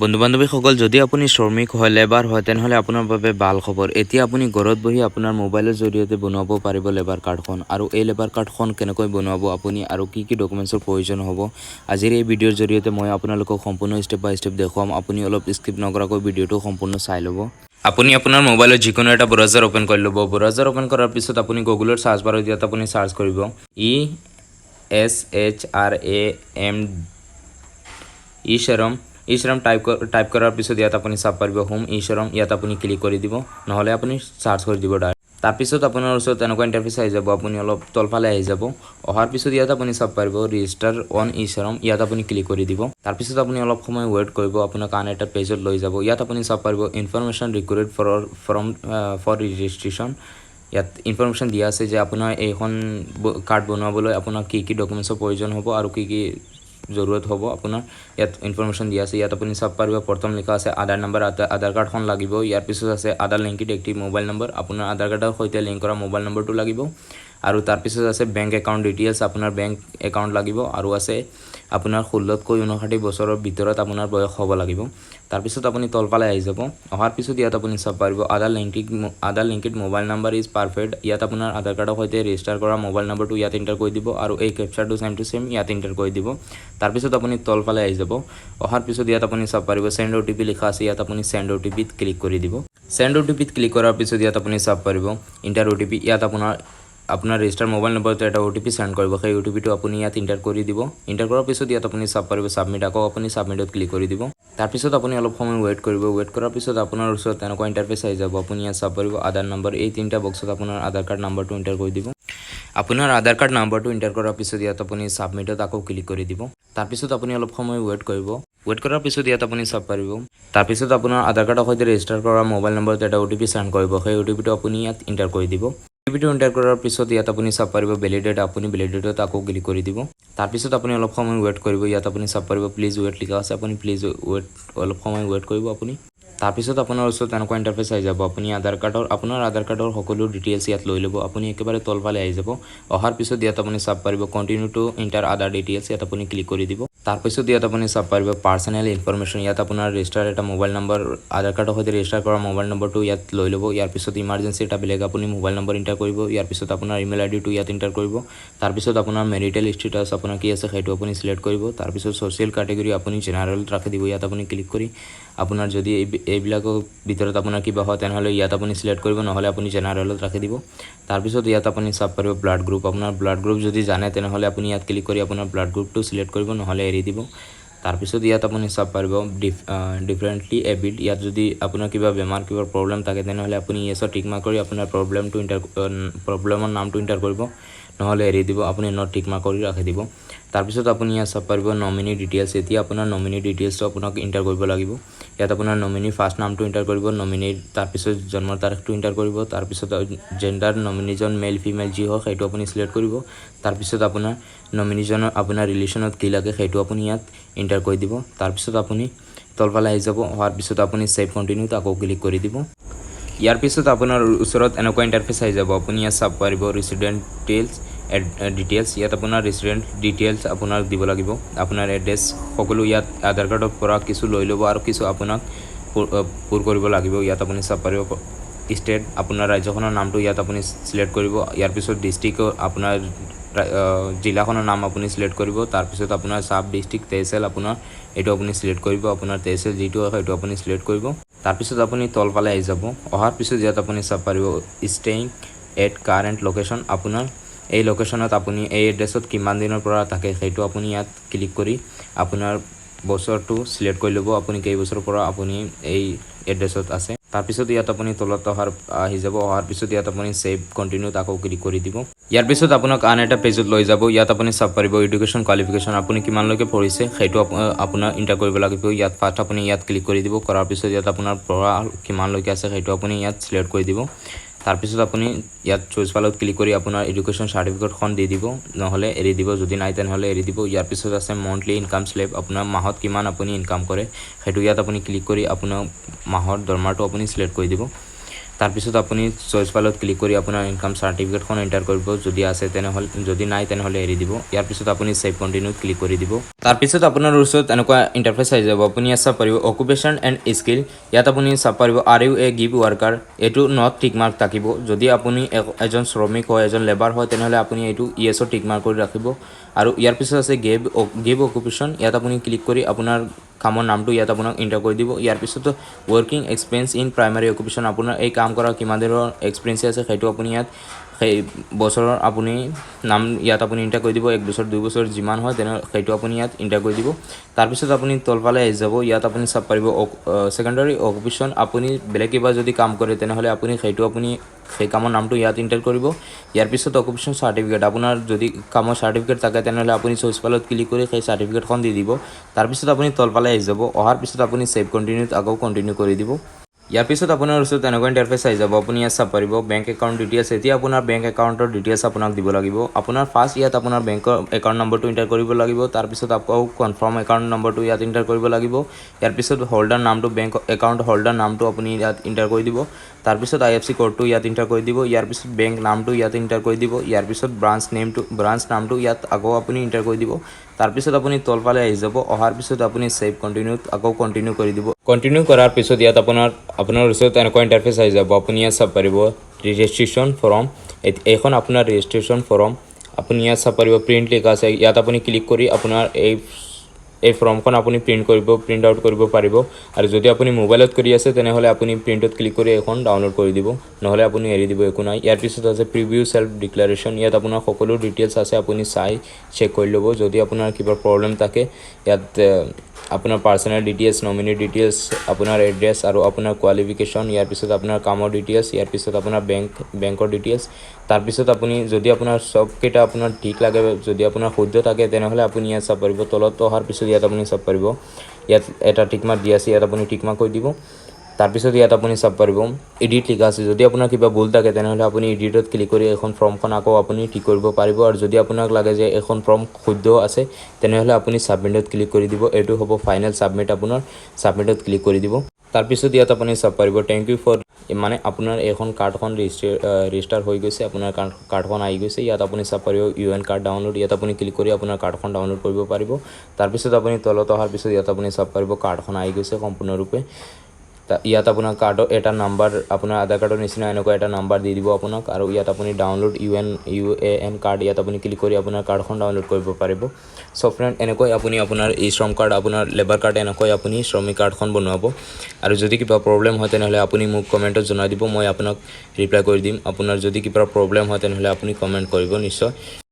বন্ধু বান্ধৱীসকল যদি আপুনি শ্ৰমিক হয় লেবাৰ হয় তেনেহ'লে আপোনাৰ বাবে ভাল খবৰ। এতিয়া আপুনি ঘৰত বহি আপোনাৰ মোবাইলৰ জৰিয়তে বনাব পাৰিব লেবাৰ কাৰ্ডখন। আৰু এই লেবাৰ কাৰ্ডখন কেনেকৈ বনাব আপুনি আৰু কি কি ডকুমেণ্টছৰ প্ৰয়োজন হ'ব আজিৰ এই ভিডিঅ'ৰ জৰিয়তে মই আপোনালোকক সম্পূৰ্ণ ষ্টেপ বাই ষ্টেপ দেখুৱাম। আপুনি অলপ স্কিপ নকৰাকৈ ভিডিঅ'টো সম্পূৰ্ণ চাই ল'ব। আপুনি আপোনাৰ মোবাইলত যিকোনো এটা ব্ৰাউজাৰ ওপেন কৰি ল'ব। ব্ৰাউজাৰ ওপেন কৰাৰ পিছত আপুনি গুগলৰ চাৰ্চ বাৰত ইয়াত আপুনি চাৰ্চ কৰিব ই শ্ৰম টাইপ কৰাৰ পিছত ইয়াত আপুনি চাব পাৰিব হোম ই শ্ৰম। ইয়াত আপুনি ক্লিক কৰি দিব, নহ'লে আপুনি চাৰ্চ কৰি দিব ডাইৰেক্ট। তাৰপিছত আপোনাৰ ওচৰত এনেকুৱা ইণ্টাৰফেচ আহি যাব। আপুনি অলপ তলফালে আহি যাব। অহাৰ পিছত ইয়াত আপুনি চাব পাৰিব ৰেজিষ্টাৰ অন ই শ্ৰম। ইয়াত আপুনি ক্লিক কৰি দিব। তাৰপিছত আপুনি অলপ সময় ৱেইট কৰিব, আপোনাক আন এটা পেজত লৈ যাব। ইয়াত আপুনি চাব পাৰিব ইনফৰমেশ্যন ৰিকুৱাৰ্ড ফৰ ৰেজিষ্ট্ৰেশ্যন। ইয়াত ইনফৰমেশ্যন দিয়া আছে যে আপোনাৰ এইখন কাৰ্ড বনাবলৈ আপোনাক কি কি ডকুমেণ্টছৰ প্ৰয়োজন হ'ব আৰু কি কি জৰুৰত হ'ব আপোনাৰ ইয়াত ইনফৰমেশ্যন দিয়া আছে। ইয়াত আপুনি চাব পাৰিব প্ৰথম লিখা আছে আধাৰ নম্বৰ, আধাৰ কাৰ্ডখন লাগিব। ইয়াৰ পিছত আছে আধাৰ লিংকড এক্টিভ মোবাইল নম্বৰ, আপোনাৰ আধাৰ কাৰ্ডৰ সৈতে লিংক কৰা মোবাইল নম্বৰটো লাগিব। আৰু তাৰপিছত আছে বেংক একাউণ্ট ডিটেইলছ, আপোনাৰ বেংক একাউণ্ট লাগিব। আৰু আছে আপোনাৰ 16তকৈ 59 বছৰৰ ভিতৰত আপোনাৰ বয়স হ'ব লাগিব। তাৰপিছত আপুনি তলফালে আহি যাব। অহাৰ পিছত ইয়াত আপুনি চাব পাৰিব Aadhaar linked mobile number is perfect. ইয়াত আপোনাৰ আধাৰ কাৰ্ডৰ সৈতে ৰেজিষ্টাৰ কৰা মোবাইল নম্বৰটো ইয়াত এণ্টাৰ কৰি দিব আৰু এই কেপচাৰটো ছেম টু ছেম ইয়াত এণ্টাৰ কৰি দিব। তাৰপিছত আপুনি তলফালে আহি যাব। অহাৰ পিছত ইয়াত আপুনি চাব পাৰিব চেণ্ড OTP লিখা আছে। ইয়াত আপুনি চেণ্ড OTPত ক্লিক কৰি দিব। চেণ্ড OTPত ক্লিক কৰাৰ পিছত ইয়াত আপুনি চাব পাৰিব ইণ্টাৰ OTP। ইয়াত আপোনাৰ ৰেজিষ্টাৰ মোবাইল নম্বৰটো এটা OTP চেণ্ড কৰিব। সেই OTPটো আপুনি ইয়াত এণ্টাৰ কৰি দিব। এণ্টাৰ কৰাৰ পিছত ইয়াত আপুনি চাব পাৰিব ছাবমিট। আকৌ আপুনি ছাবমিটত ক্লিক কৰি দিব। তাৰপিছত আপুনি অলপ সময় ৱেইট কৰিব। ৱেইট কৰাৰ পিছত আপোনাৰ ওচৰত এনেকুৱা ইণ্টাৰফেচ আহি যাব। আপুনি ইয়াত চাব পাৰিব আধাৰ নম্বৰ, এই তিনিটা বক্সত আপোনাৰ আধাৰ কাৰ্ড নাম্বাৰটো এণ্টাৰ কৰি দিব। আপোনাৰ আধাৰ কাৰ্ড নাম্বাৰটো এণ্টাৰ কৰাৰ পিছত ইয়াত আপুনি ছাবমিটত আকৌ ক্লিক কৰি দিব। তাৰপিছত আপুনি অলপ সময় ৱেইট কৰিব। ৱেইট কৰাৰ পিছত ইয়াত আপুনি চাব পাৰিব তাৰপিছত আপোনাৰ আধাৰ কাৰ্ডৰ সৈতে ৰেজিষ্টাৰ কৰা মোবাইল নম্বৰত এটা OTP চেণ্ড কৰিব। সেই OTPটো আপুনি ইয়াত এণ্টাৰ কৰি দিব। OTPটো এণ্টাৰ কৰাৰ পিছত ইয়াত আপুনি চাব পাৰিব ভেলিডেট, আপুনি ভেলিডেটত আকৌ ক্লিক কৰি দিব। তাৰপিছত আপুনি অলপ সময় ৱেইট কৰিব। ইয়াত আপুনি চাব পাৰিব প্লিজ ৱেইট লিখা আছে। আপুনি প্লিজ ৱেইট অলপ সময় ৱেইট কৰিব আপুনি। তাৰপিছত আপোনাৰ ওচৰত এনেকুৱা ইণ্টাৰফেচ আহি যাব। আপুনি আপোনাৰ আধাৰ কাৰ্ডৰ সকলো ডিটেইলছ ইয়াত লৈ ল'ব। আপুনি একেবাৰে তলফালে আহি যাব। অহাৰ পিছত ইয়াত আপুনি চাব পাৰিব কণ্টিনিউ টু এণ্টাৰ আধাৰ ডিটেইলছ, ইয়াত আপুনি ক্লিক কৰি দিব। তাৰপিছত ইয়াত আপুনি চাব পাৰিব পাৰ্চনেল ইনফৰমেশ্যন। ইয়াত আপোনাৰ ৰেজিষ্টাৰ এটা মোবাইল নম্বৰ, আধাৰ কাৰ্ডৰ সৈতে ৰেজিষ্টাৰ কৰা মোবাইল নম্বৰটো ইয়াত লৈ ল'ব। ইয়াৰ পিছত ইমাৰ্জেঞ্চি এটা বেলেগ আপুনি মোবাইল নম্বৰ এণ্টাৰ কৰিব। ইয়াৰ পিছত আপোনাৰ ইমেইল আইডিটো ইয়াত এণ্টাৰ কৰিব। তাৰপিছত আপোনাৰ মেৰিটেল ষ্টেটাছ আপোনাৰ কি আছে সেইটো আপুনি চিলেক্ট কৰিব। তাৰপিছত ছ'চিয়েল কেটেগৰী আপুনি জেনেৰেলত ৰাখি দিব। ইয়াত আপুনি ক্লিক কৰি আপোনাৰ যদি এইবিলাকৰ ভিতৰত আপোনাৰ কিবা হয় তেনেহ'লে ইয়াত আপুনি চিলেক্ট কৰিব, নহ'লে আপুনি জেনেৰেলত ৰাখি দিব। তাৰপিছত ইয়াত আপুনি চাব পাৰিব ব্লাড গ্ৰুপ, আপোনাৰ ব্লাড গ্ৰুপ যদি জানে তেনেহ'লে আপুনি ইয়াত ক্লিক কৰি আপোনাৰ ব্লাড গ্ৰুপটো চিলেক্ট কৰিব, নহ'লে এৰি দিব। তাৰপিছত ইয়াত আপুনি চাব পাৰিব ডিফাৰেণ্টলি এবিল্ড। ইয়াত যদি আপোনাৰ কিবা বেমাৰ কিবা প্ৰব্লেম থাকে তেনেহ'লে আপুনি ইয়েছত টিক মাৰ্ক কৰি আপোনাৰ প্ৰব্লেমৰ নামটো এণ্টাৰ কৰিব, নহ'লে এৰি দিব। আপুনি নট টিক মাৰ্ক কৰি ৰাখি দিব। তাৰপিছত আপুনি ইয়াত চাব পাৰিব নমিনি ডিটেইলছ। এতিয়া আপোনাৰ নমিনি ডিটেইলছটো আপোনাক এণ্টাৰ কৰিব লাগিব। ইয়াত আপোনাৰ নমিনি ফাৰ্ষ্ট নামটো এণ্টাৰ কৰিব, নমিনিৰ তাৰপিছত জন্মৰ তাৰিখটো এণ্টাৰ কৰিব। তাৰপিছত জেণ্ডাৰ নমিনিজন মেল ফিমেল যি হয় সেইটো আপুনি চিলেক্ট কৰিব। তাৰপিছত আপোনাৰ নমিনিজনৰ আপোনাৰ ৰিলেশ্যনত কি লাগে সেইটো আপুনি ইয়াত এণ্টাৰ কৰি দিব। তাৰপিছত আপুনি তলফালে আহি যাব। হোৱাৰ পিছত আপুনি ছেভ কণ্টিনিউত আকৌ ক্লিক কৰি দিব। ইয়াৰ পিছত আপোনাৰ ওচৰত এনেকুৱা ইণ্টাৰফেচ আহি যাব। আপুনি ইয়াত চাব পাৰিব ৰেচিডেণ্ট ডিটেইলছ। ইয়াত আপোনাৰ ৰেচিডেণ্ট ডিটেইলছ আপোনাৰ দিব লাগিব, আপোনাৰ এড্ৰেছ সকলো ইয়াত আধাৰ কাৰ্ডৰ পৰা কিছু লৈ ল'ব আৰু কিছু আপোনাক পূৰ কৰিব লাগিব। ইয়াত আপুনি চাব পাৰিব ষ্টেট, আপোনাৰ ৰাজ্যখনৰ নামটো ইয়াত আপুনি চিলেক্ট কৰিব। ইয়াৰ পিছত ডিষ্ট্ৰিক্ট আপোনাৰ জিলাখনৰ নাম আপুনি চিলেক্ট কৰিব। তাৰপিছত আপোনাৰ চাব ডিষ্ট্ৰিক্ট তেহচিল আপোনাৰ এইটো আপুনি চিলেক্ট কৰিব। আপোনাৰ তেহচিল যিটো হয় সেইটো আপুনি চিলেক্ট কৰিব। তাৰপিছত আপুনি তলফালে আহি যাব। অহাৰ পিছত ইয়াত আপুনি চাব পাৰিব ষ্টেইং এট কাৰেণ্ট লোকেশ্যন, আপোনাৰ এই লোকেশ্যনত আপুনি এই এড্ৰেছত কিমান দিনৰ পৰা থাকে সেইটো আপুনি ইয়াত ক্লিক কৰি আপোনাৰ বছৰটো চিলেক্ট কৰি ল'ব, আপুনি কেইবছৰৰ পৰা আপুনি এই এড্ৰেছত আছে। তাৰপিছত ইয়াত আপুনি তলত আহি যাব। অহাৰ পিছত ইয়াত আপুনি ছেভ কণ্টিনিউত আকৌ ক্লিক কৰি দিব। ইয়াৰ পিছত আপোনাক আন এটা পেজত লৈ যাব। ইয়াত আপুনি চাব পাৰিব এডুকেশ্যন কোৱালিফিকেশ্যন, আপুনি কিমানলৈকে পঢ়িছে সেইটো আপোনাৰ এণ্টাৰ কৰিব লাগিব। ইয়াত ফাৰ্ষ্ট আপুনি ইয়াত ক্লিক কৰি দিব। কৰাৰ পিছত ইয়াত আপোনাৰ পঢ়া কিমানলৈকে আছে সেইটো আপুনি ইয়াত চিলেক্ট কৰি দিব। তাৰপিছত আপুনি ইয়াত চুজ ফাইলত ক্লিক কৰি আপোনাৰ এডুকেশ্যন চাৰ্টিফিকেটখন দি দিব, নহ'লে এৰি দিব। যদি নাই তেনেহ'লে এৰি দিব। ইয়াৰ পিছত আছে মন্থলি ইনকাম স্লেব, আপোনাৰ মাহত কিমান আপুনি ইনকাম কৰে সেইটো ইয়াত আপুনি ক্লিক কৰি আপোনাৰ মাহৰ দৰমহাটো আপুনি চিলেক্ট কৰি দিব। তাৰপিছত আপুনি চইচ ফাইলত ক্লিক কৰি আপোনাৰ ইনকাম চাৰ্টিফিকেটখন এণ্টাৰ কৰিব যদি আছে তেনেহ'লে যদি নাই তেনেহ'লে এৰি দিব ইয়াৰ পিছত আপুনি সেভ কণ্টিনিউত ক্লিক কৰি দিব তাৰপিছত আপোনাৰ ওচৰত এনেকুৱা ইণ্টাৰফেচ আহি যাব আপুনি ইয়াত চাব পাৰিব অকুপেশ্যন এণ্ড স্কিল ইয়াত আপুনি চাব পাৰিব are you a gig worker এইটো নট টিক মাৰ্ক থাকিব যদি আপুনি এজন শ্ৰমিক হয় এজন লেবাৰ হয় তেনেহ'লে আপুনি এইটো ইয়েছৰ টিক মাৰ্ক কৰি ৰাখিব আৰু ইয়াৰ পিছত আছে গিভ অকুপেশ্যন ইয়াত আপুনি ক্লিক কৰি আপোনাৰ কামৰ নামটো ইয়াত আপোনাক এণ্টাৰ কৰি দিব ইয়াৰ পিছত working experience in primary occupation আপোনাৰ এই কাম কৰা কিমান দিনৰ এক্সপিৰিয়েঞ্চ আছে সেইটো আপুনি ইয়াত সেই বছৰৰ আপুনি নাম ইয়াত আপুনি এণ্টাৰ কৰি দিব 1 বছৰ 2 বছৰ যিমান হয় তেনে সেইটো আপুনি ইয়াত এণ্টাৰ কৰি দিব তাৰপিছত আপুনি তলফালে আহি যাব ইয়াত আপুনি চাব পাৰিব সেকেন্ডাৰী অকুপেশ্যন আপুনি বেলেগ কিবা যদি কাম কৰে তেনেহ'লে আপুনি সেইটো আপুনি সেই কামৰ নামটো ইয়াত এণ্টাৰ কৰিব ইয়াৰ পিছত অকুপেশ্যন চাৰ্টিফিকেট আপোনাৰ যদি কামৰ চাৰ্টিফিকেট থাকে তেনেহ'লে আপুনি চইচ ফাইলত ক্লিক কৰি সেই চাৰ্টিফিকেটখন দি দিব তাৰপিছত আপুনি তলফালে আহি যাব অহাৰ পিছত আপুনি সেভ কণ্টিনিউত আকৌ কণ্টিনিউ কৰি দিব ইয়াৰ পিছত আপোনাৰ ওচৰত এনেকুৱা ইণ্টাৰফেচ আহি যাব আপুনি ইয়াত চাব পাৰিব বেংক একাউণ্ট ডিটেইলছ এতিয়া আপোনাৰ বেংক একাউণ্টৰ ডিটেইলছ আপোনাক দিব লাগিব আপোনাৰ ফাৰ্ষ্ট ইয়াত আপোনাৰ বেংকৰ একাউণ্ট নম্বৰটো এণ্টাৰ কৰিব লাগিব তাৰপিছত আকৌ কনফাৰ্ম একাউণ্ট নম্বৰটো ইয়াত এণ্টাৰ কৰিব লাগিব ইয়াৰ পিছত হোল্ডাৰ নামটো বেংক একাউণ্ট হোল্ডাৰ নামটো আপুনি ইয়াত এণ্টাৰ কৰি দিব তাৰপিছত IFSC কোডটো ইয়াত এণ্টাৰ কৰি দিব ইয়াৰ পিছত বেংক নামটো ইয়াত এণ্টাৰ কৰি দিব ইয়াৰ পিছত ব্ৰাঞ্চ নামটো ইয়াত আকৌ আপুনি এণ্টাৰ কৰি দিব তাৰপিছত আপুনি তলফালে আহি যাব অহাৰ পিছত আপুনি সেভ কণ্টিনিউত আকৌ কণ্টিনিউ কৰি দিব কণ্টিনিউ কৰাৰ পিছত ইয়াত আপোনাৰ ওচৰত এনেকুৱা ইণ্টাৰফেচ আহি যাব আপুনি ইয়াত চাব পাৰিব ৰেজিষ্ট্ৰেশ্যন ফৰ্ম এইখন আপোনাৰ ৰেজিষ্ট্ৰেশ্যন ফৰ্ম আপুনি ইয়াত চাব পাৰিব প্ৰিণ্ট লিখা আছে ইয়াত আপুনি ক্লিক কৰি আপোনাৰ এই ফৰ্মখন আপুনি প্ৰিণ্ট আউট কৰিব পাৰিব আৰু যদি আপুনি মোবাইলত কৰি আছে তেনেহ'লে আপুনি প্ৰিণ্টত ক্লিক কৰি এখন ডাউনলোড কৰি দিব নহ'লে আপুনি এৰি দিব একো নাই ইয়াৰ পিছত আছে প্ৰিভিউ সেল্ফ ডিক্লাৰেশ্যন ইয়াত আপোনাৰ সকলো ডিটেইলছ আছে আপুনি চাই চেক কৰি ল'ব যদি আপোনাৰ কিবা প্ৰব্লেম থাকে ইয়াত আপোনাৰ পাৰ্চনেল ডিটেইলছ নমিনি ডিটেইলছ আপোনাৰ এড্ৰেছ আৰু আপোনাৰ কোৱালিফিকেশ্যন ইয়াৰ পিছত আপোনাৰ কামৰ ডিটেইলছ ইয়াৰ পিছত আপোনাৰ বেংকৰ ডিটেইলছ তাৰপিছত আপুনি যদি আপোনাৰ সবকেইটা আপোনাৰ ঠিক লাগে যদি আপোনাৰ শুদ্ধ থাকে তেনেহ'লে আপুনি ইয়াত চাব পাৰিব তলত অহাৰ পিছত ইয়াত আপুনি চাব পাৰিব ইয়াত এটা টিক মাৰ্ক দিয়া আছে ইয়াত আপুনি টিক মাৰ্ক কৰি দিব তাৰপিছত ইয়াত আপুনি চাব পাৰিব এডিট লিখা আছে যদি আপোনাৰ কিবা ভুল থাকে তেনেহ'লে আপুনি এডিটত ক্লিক কৰি এখন ফৰ্মখন আকৌ আপুনি ঠিক কৰিব পাৰিব আৰু যদি আপোনাক লাগে যে এখন ফৰ্ম শুদ্ধ আছে তেনেহ'লে আপুনি ছাবমিটত ক্লিক কৰি দিব এইটো হ'ব ফাইনেল ছাবমিট আপোনাৰ ছাবমিটত ক্লিক কৰি দিব তাৰপিছত ইয়াত আপুনি চাব পাৰিব থেংক ইউ ফৰ মানে আপোনাৰ এখন কাৰ্ডখন ৰেজিষ্টাৰ হৈ গৈছে আপোনাৰ কাৰ্ডখন আহি গৈছে ইয়াত আপুনি চাব পাৰিব UN কাৰ্ড ডাউনলোড ইয়াত আপুনি ক্লিক কৰি আপোনাৰ কাৰ্ডখন ডাউনলোড কৰিব পাৰিব তাৰপিছত আপুনি তলত অহাৰ পিছত ইয়াত আপুনি চাব পাৰিব কাৰ্ডখন আহি গৈছে সম্পূৰ্ণৰূপে ইয়াত আপোনাৰ কাৰ্ডৰ এটা নাম্বাৰ আপোনাৰ আধাৰ কাৰ্ডৰ নিচিনা এনেকুৱা এটা নাম্বাৰ দি দিব আপোনাক আৰু ইয়াত আপুনি ডাউনলোড UAN কাৰ্ড ইয়াত আপুনি ক্লিক কৰি আপোনাৰ কাৰ্ডখন ডাউনলোড কৰিব পাৰিব সো ফ্ৰেণ্ড এনেকৈ আপুনি আপোনাৰ ই শ্ৰম কাৰ্ড আপোনাৰ লেবাৰ কাৰ্ড এনেকৈ আপুনি শ্ৰমিক কাৰ্ডখন বনাব আৰু যদি কিবা প্ৰব্লেম হয় তেনেহ'লে আপুনি মোক কমেণ্টত জনাই দিব মই আপোনাক ৰিপ্লাই কৰি দিম আপোনাৰ যদি কিবা প্ৰব্লেম হয় তেনেহ'লে আপুনি কমেণ্ট কৰিব নিশ্চয়